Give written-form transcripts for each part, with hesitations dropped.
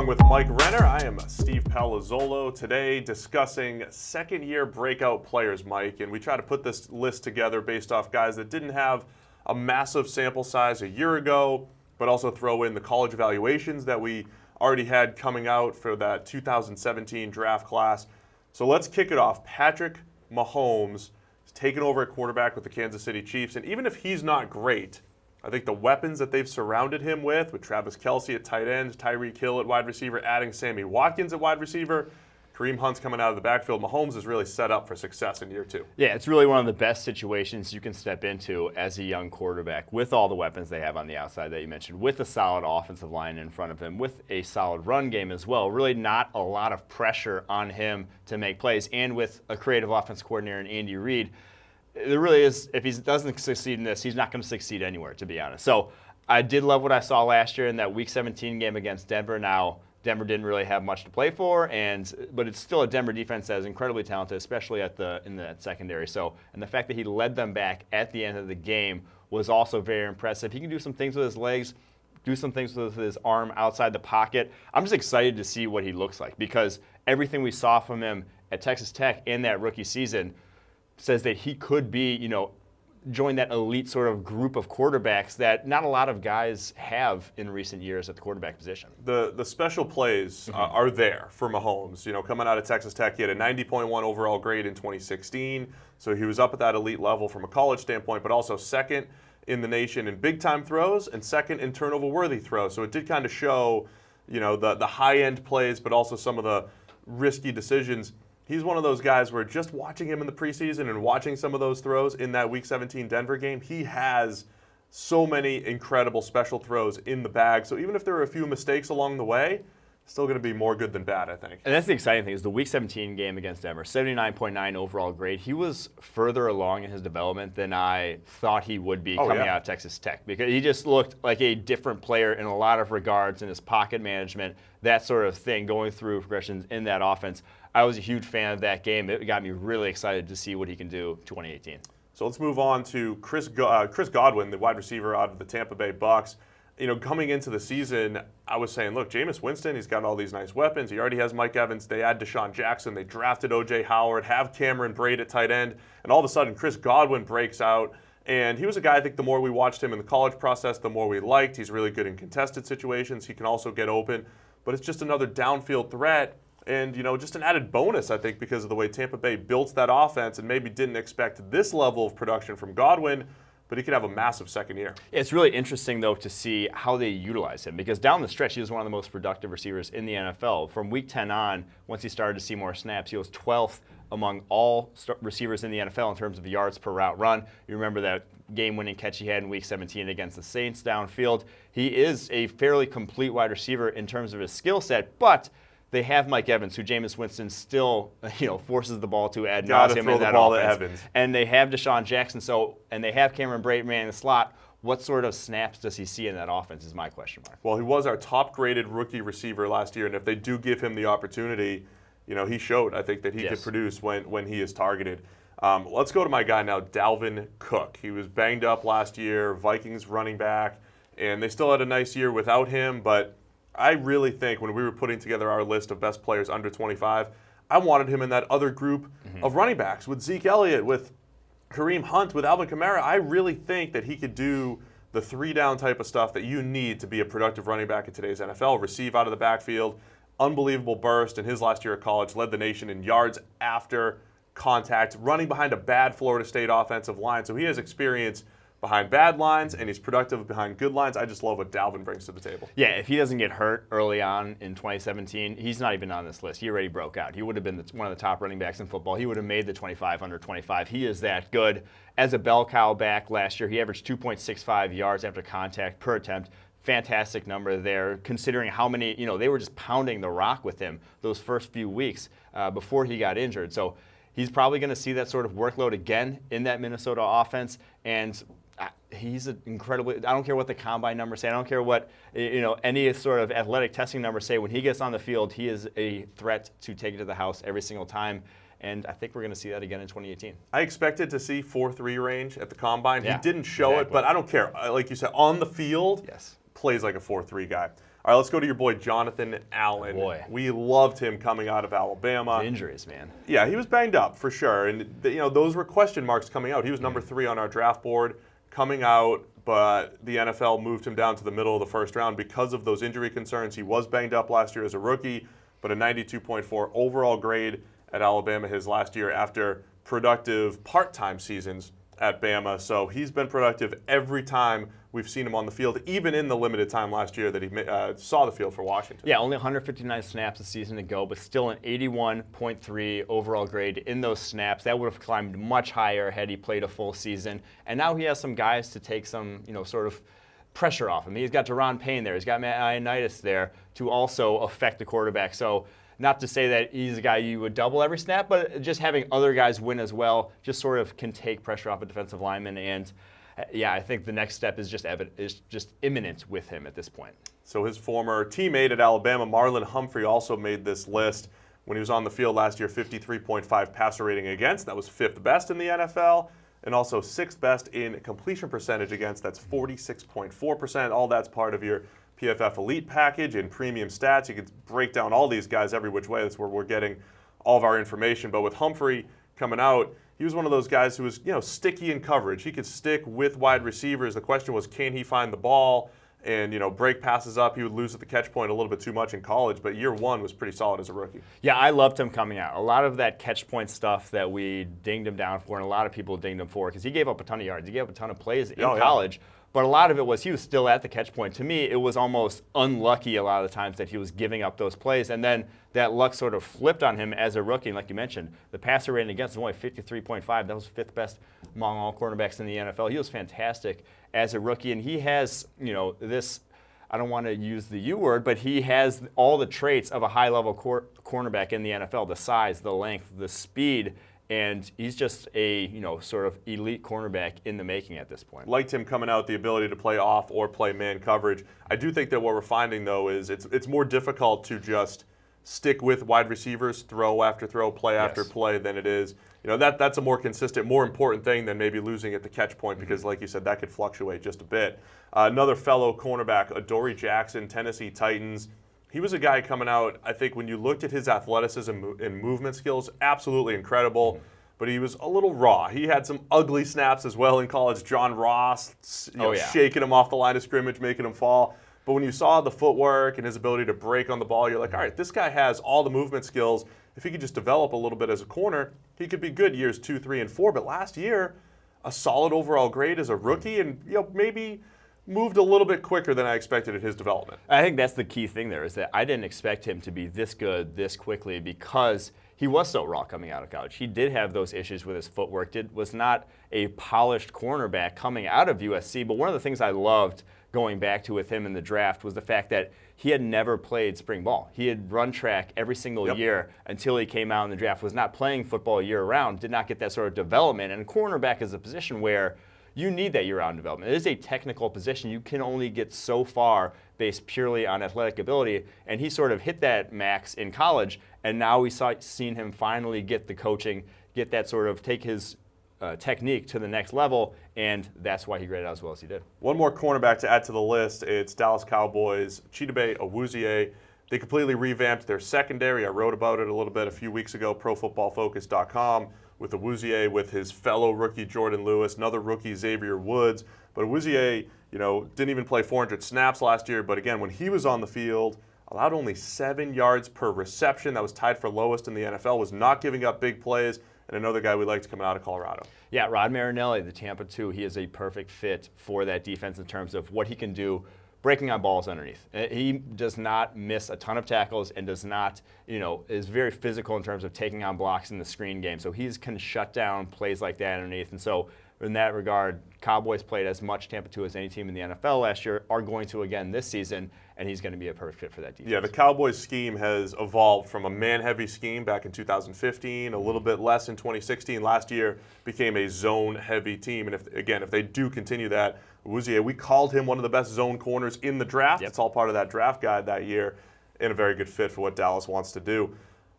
along with Mike Renner. I am Steve Palazzolo. Today discussing second-year breakout players, Mike. And we try to put this list together based off guys that didn't have a massive sample size a year ago, but also throw in the college evaluations that we already had coming out for that 2017 draft class. So let's kick it off. Patrick Mahomes is taking over at quarterback with the Kansas City Chiefs. And even if he's not great, I think the weapons that they've surrounded him with Travis Kelce at tight end, Tyreek Hill at wide receiver, adding Sammy Watkins at wide receiver, Kareem Hunt's coming out of the backfield. Mahomes is really set up for success in year two. Yeah, it's really one of the best situations you can step into as a young quarterback with all the weapons they have on the outside that you mentioned, with a solid offensive line in front of him, with a solid run game as well. Really not a lot of pressure on him to make plays, and with a creative offense coordinator in Andy Reid. There really is, if he doesn't succeed in this, he's not going to succeed anywhere, to be honest. So I did love what I saw last year in that Week 17 game against Denver. Now, Denver didn't really have much to play for, but it's still a Denver defense that is incredibly talented, especially in the secondary. So, and the fact that he led them back at the end of the game was also very impressive. He can do some things with his legs, do some things with his arm outside the pocket. I'm just excited to see what he looks like, because everything we saw from him at Texas Tech in that rookie season says that he could be, join that elite sort of group of quarterbacks that not a lot of guys have in recent years at the quarterback position. The special plays are there for Mahomes. Coming out of Texas Tech, he had a 90.1 overall grade in 2016, so he was up at that elite level from a college standpoint, but also second in the nation in big-time throws and second in turnover-worthy throws. So it did kind of show, the high-end plays, but also some of the risky decisions. He's one of those guys where just watching him in the preseason and watching some of those throws in that Week 17 Denver game, he has so many incredible special throws in the bag. So even if there are a few mistakes along the way, still going to be more good than bad, I think. And that's the exciting thing, is the Week 17 game against Denver, 79.9 overall grade. He was further along in his development than I thought he would be coming out of Texas Tech, because he just looked like a different player in a lot of regards in his pocket management, that sort of thing, going through progressions in that offense. I was a huge fan of that game. It got me really excited to see what he can do 2018. So let's move on to Chris Godwin, the wide receiver out of the Tampa Bay Bucks. Coming into the season, I was saying, look, Jameis Winston, he's got all these nice weapons. He already has Mike Evans. They add Deshaun Jackson. They drafted O.J. Howard, have Cameron Brate at tight end. And all of a sudden, Chris Godwin breaks out. And he was a guy, I think, the more we watched him in the college process, the more we liked. He's really good in contested situations. He can also get open. But it's just another downfield threat. And, just an added bonus, I think, because of the way Tampa Bay built that offense and maybe didn't expect this level of production from Godwin, but he could have a massive second year. It's really interesting, though, to see how they utilize him, because down the stretch, he was one of the most productive receivers in the NFL. From Week 10 on, once he started to see more snaps, he was 12th among all receivers in the NFL in terms of yards per route run. You remember that game-winning catch he had in Week 17 against the Saints downfield. He is a fairly complete wide receiver in terms of his skill set, but they have Mike Evans, who Jameis Winston still, forces the ball to ad nauseum in that offense. And they have Deshaun Jackson, and they have Cameron Brate in the slot. What sort of snaps does he see in that offense is my question mark. Well, he was our top-graded rookie receiver last year, and if they do give him the opportunity, he showed, I think, that he could produce when he is targeted. Let's go to my guy now, Dalvin Cook. He was banged up last year, Vikings running back, and they still had a nice year without him, but I really think when we were putting together our list of best players under 25, I wanted him in that other group of running backs with Zeke Elliott, with Kareem Hunt, with Alvin Kamara. I really think that he could do the three-down type of stuff that you need to be a productive running back in today's NFL. Receive out of the backfield, unbelievable burst in his last year of college, led the nation in yards after contact, running behind a bad Florida State offensive line. So he has experience behind bad lines, and he's productive behind good lines. I just love what Dalvin brings to the table. Yeah, if he doesn't get hurt early on in 2017, he's not even on this list. He already broke out. He would have been one of the top running backs in football. He would have made the 25 under 25. He is that good. As a bell cow back last year, he averaged 2.65 yards after contact per attempt. Fantastic number there, considering how many, they were just pounding the rock with him those first few weeks before he got injured. So he's probably going to see that sort of workload again in that Minnesota offense, and he's an incredibly, I don't care what the combine numbers say, I don't care what any sort of athletic testing numbers say, when he gets on the field, he is a threat to take it to the house every single time. And I think we're going to see that again in 2018. I expected to see 4.3 range at the combine. Yeah, he didn't show it, but I don't care. Like you said, on the field, yes, plays like a 4.3 guy. All right, let's go to your boy Jonathan Allen. Boy. We loved him coming out of Alabama. The injuries, man. Yeah, he was banged up for sure, and those were question marks coming out. He was number 3 on our draft board coming out, but the NFL moved him down to the middle of the first round because of those injury concerns. He was banged up last year as a rookie, but a 92.4 overall grade at Alabama his last year after productive part-time seasons at Bama. So he's been productive every time we've seen him on the field, even in the limited time last year that he saw the field for Washington. Yeah, only 159 snaps a season to go, but still an 81.3 overall grade in those snaps. That would have climbed much higher had he played a full season. And now he has some guys to take some, sort of pressure off him. He's got Deron Payne there. He's got Matt Ioannidis there to also affect the quarterback. So not to say that he's a guy you would double every snap, but just having other guys win as well just sort of can take pressure off a defensive lineman. And yeah, I think the next step is just imminent with him at this point. So his former teammate at Alabama, Marlon Humphrey, also made this list when he was on the field last year. 53.5 passer rating against. That was 5th best in the NFL, and also 6th best in completion percentage against. That's 46.4%. All that's part of your PFF Elite package and premium stats. You can break down all these guys every which way. That's where we're getting all of our information. But with Humphrey coming out, he was one of those guys who was, sticky in coverage. He could stick with wide receivers. The question was, can he find the ball and, break passes up? He would lose at the catch point a little bit too much in college, but year 1 was pretty solid as a rookie. Yeah, I loved him coming out. A lot of that catch point stuff that we dinged him down for, and a lot of people dinged him for, because he gave up a ton of yards. He gave up a ton of plays in college. Yeah. But a lot of it was he was still at the catch point. To me, it was almost unlucky a lot of the times that he was giving up those plays. And then that luck sort of flipped on him as a rookie. And like you mentioned, the passer rating against him was only 53.5. That was 5th best among all cornerbacks in the NFL. He was fantastic as a rookie. And he has, this, I don't want to use the U word, but he has all the traits of a high-level cornerback in the NFL, the size, the length, the speed. And he's just a, sort of elite cornerback in the making at this point. Liked him coming out, the ability to play off or play man coverage. I do think that what we're finding, though, is it's more difficult to just stick with wide receivers, throw after throw, play after play, than it is. That's a more consistent, more important thing than maybe losing at the catch point, because, like you said, that could fluctuate just a bit. Another fellow cornerback, Adoree Jackson, Tennessee Titans. He was a guy coming out, I think, when you looked at his athleticism and movement skills, absolutely incredible, but he was a little raw. He had some ugly snaps as well in college. John Ross, shaking him off the line of scrimmage, making him fall. But when you saw the footwork and his ability to break on the ball, you're like, all right, this guy has all the movement skills. If he could just develop a little bit as a corner, he could be good years 2, 3, and 4. But last year, a solid overall grade as a rookie, and maybe moved a little bit quicker than I expected in his development. I think that's the key thing there, is that I didn't expect him to be this good this quickly, because he was so raw coming out of college. He did have those issues with his footwork. Was not a polished cornerback coming out of USC, but one of the things I loved going back to with him in the draft was the fact that he had never played spring ball. He had run track every single year until he came out in the draft, was not playing football year-round, did not get that sort of development. And cornerback is a position where you need that year-round development. It is a technical position. You can only get so far based purely on athletic ability, and he sort of hit that max in college, and now we've seen him finally get the coaching, get that sort of, take his technique to the next level, and that's why he graded out as well as he did. One more cornerback to add to the list. It's Dallas Cowboys, Chidobe Awuzie. They completely revamped their secondary. I wrote about it a little bit a few weeks ago, ProFootballFocus.com, with Awuzie, with his fellow rookie Jordan Lewis, another rookie Xavier Woods. But Awuzie, didn't even play 400 snaps last year. But again, when he was on the field, allowed only 7 yards per reception. That was tied for lowest in the NFL, was not giving up big plays. And another guy we liked coming out of Colorado. Yeah, Rod Marinelli, the Tampa 2, he is a perfect fit for that defense in terms of what he can do breaking on balls underneath. He does not miss a ton of tackles and does not, is very physical in terms of taking on blocks in the screen game. So he can shut down plays like that underneath. And so in that regard, Cowboys played as much Tampa 2 as any team in the NFL last year, are going to again this season, and he's going to be a perfect fit for that defense. Yeah, the Cowboys scheme has evolved from a man-heavy scheme back in 2015, a little bit less in 2016. Last year became a zone-heavy team. And if they do continue that, Awuzie, we called him one of the best zone corners in the draft. It's all part of that draft guide that year, and a very good fit for what Dallas wants to do.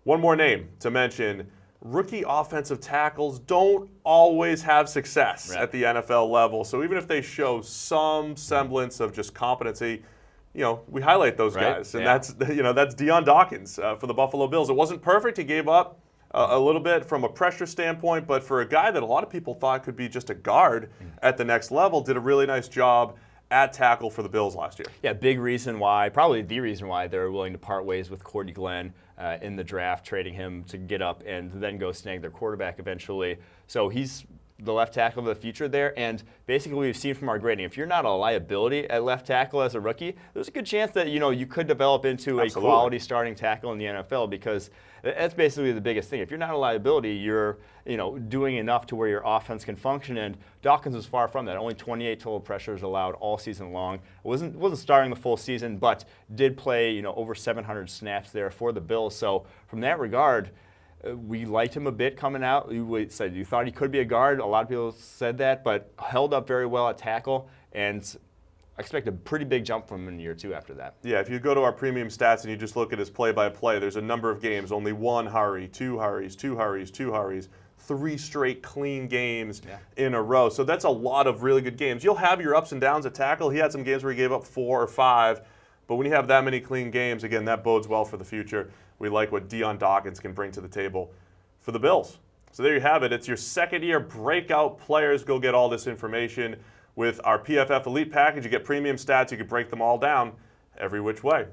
One more name to mention. Rookie offensive tackles don't always have success at the NFL level. So even if they show some semblance of just competency, we highlight those guys, and that's Deion Dawkins for the Buffalo Bills. It wasn't perfect. He gave up a little bit from a pressure standpoint, but for a guy that a lot of people thought could be just a guard at the next level, did a really nice job at tackle for the Bills last year. Yeah, big reason why, probably the reason why they're willing to part ways with Cordy Glenn in the draft, trading him to get up and then go snag their quarterback eventually. So he's the left tackle of the future there, and basically we've seen from our grading, if you're not a liability at left tackle as a rookie, there's a good chance that you could develop into a quality starting tackle in the NFL, because that's basically the biggest thing. If you're not a liability, you're doing enough to where your offense can function, and Dawkins was far from that. Only 28 total pressures allowed all season long. Wasn't starting the full season, but did play over 700 snaps there for the Bills. So from that regard, we liked him a bit coming out. You said you thought he could be a guard. A lot of people said that, but held up very well at tackle, and I expect a pretty big jump from him in year 2 after that. Yeah, if you go to our premium stats and you just look at his play-by-play, there's a number of games, only 1 hurry, 2 hurries, 2 hurries, 2 hurries, 3 straight clean games in a row. So that's a lot of really good games. You'll have your ups and downs at tackle. He had some games where he gave up 4 or 5, but when you have that many clean games, again, that bodes well for the future. We like what Deion Dawkins can bring to the table for the Bills. So there you have it. It's your second-year breakout players. Go get all this information with our PFF Elite package. You get premium stats. You can break them all down every which way.